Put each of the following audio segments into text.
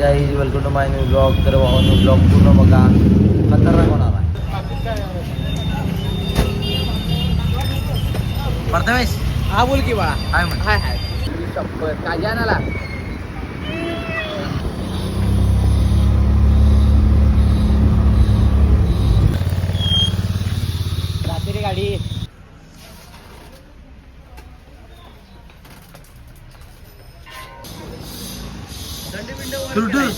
Guys welcome to my new blog. तर भावांनो blog पूर्ण बघा, खतरनाक होणार आहे. प्रथमेश हा बोल की बाळा. काय म्हण हाय हाय शपथ काय जाणाला रात्री गाडी टुलटुल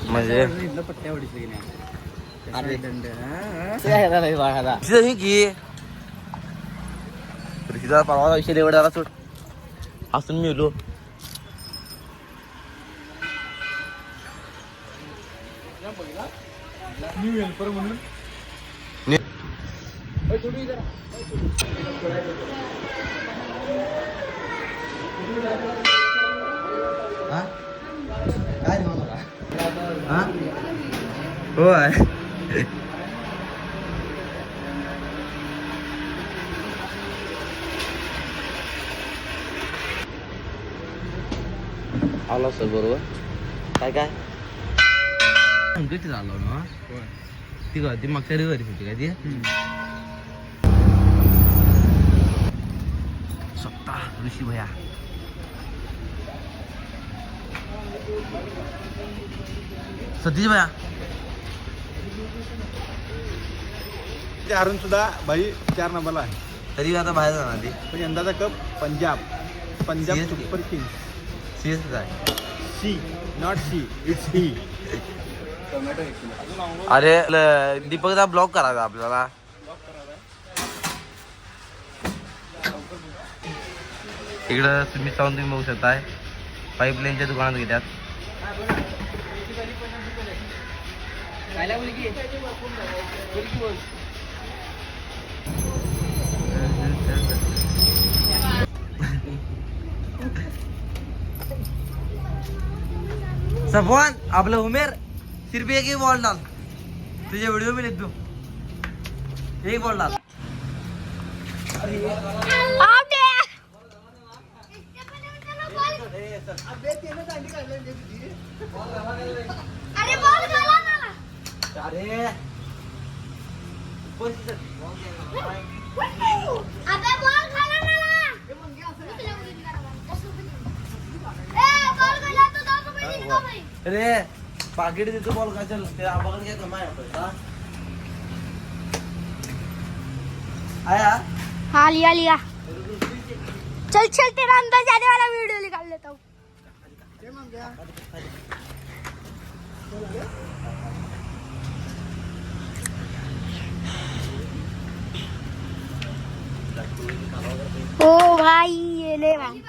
म्हणजे पट्ट्या उडीची की परवा विषय एवढा सोड असून मी उलो काय रे मला होय आला सर बरोबर. काय काय किती झालं ना ती का ती मागच्या रविवारी होती काय ती स्वतः ऋषी भया सतीश भया अरुण सुद्धा भाई 4 नंबरला आहे. तरी आता बाहेर जाणार ती पण यंदाचा cup Punjab CS super kings. CS आहे. C not C it's he. अरे दीपकचा ब्लॉक करायचा आपल्याला. इकडं तुम्ही जाऊन तुम्ही बघू शकताय पाईपलाईनच्या दुकानात घेतात. सफवान आपलं उमेर सिर्फ एक ही बॉल डाल तुझे व्हिडिओ में लिख दो. एक बॉल डाल. अरे पाकिट देतो बॉल का चल ते आपण काय कमाय पैसा आया. हाँ लिया लिया. चल चल तेरा अंदर जाने वाला वीडियो निकाल लेता हूँ. ओ भाई ये ले भाई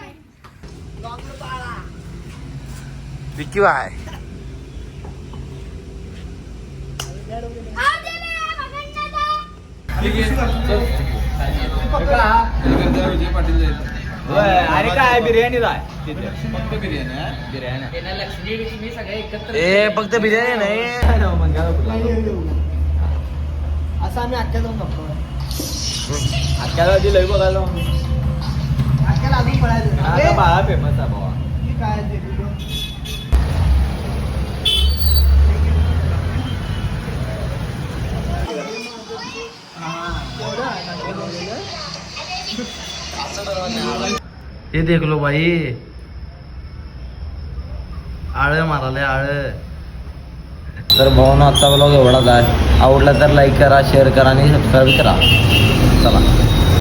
विक्की भाई अरे काय बिर्याणी फक्त बिर्याणी लक्ष्मी सगळे एकत्र ए फक्त बिर्याणी नाही असं आम्ही अख्ख्या जाऊन बघतो. अख्ख्याला आधी लई बघायला अख्ख्याला अजून पळायचं बाळा फेमस आहे बाबा. काय हे देख लो भाई आळ माराले आळ. तर भावना आजचा ब्लॉग एवढाच आहे. आवडला तर लाईक करा शेअर करा आणि सबस्क्राईब करा. चला.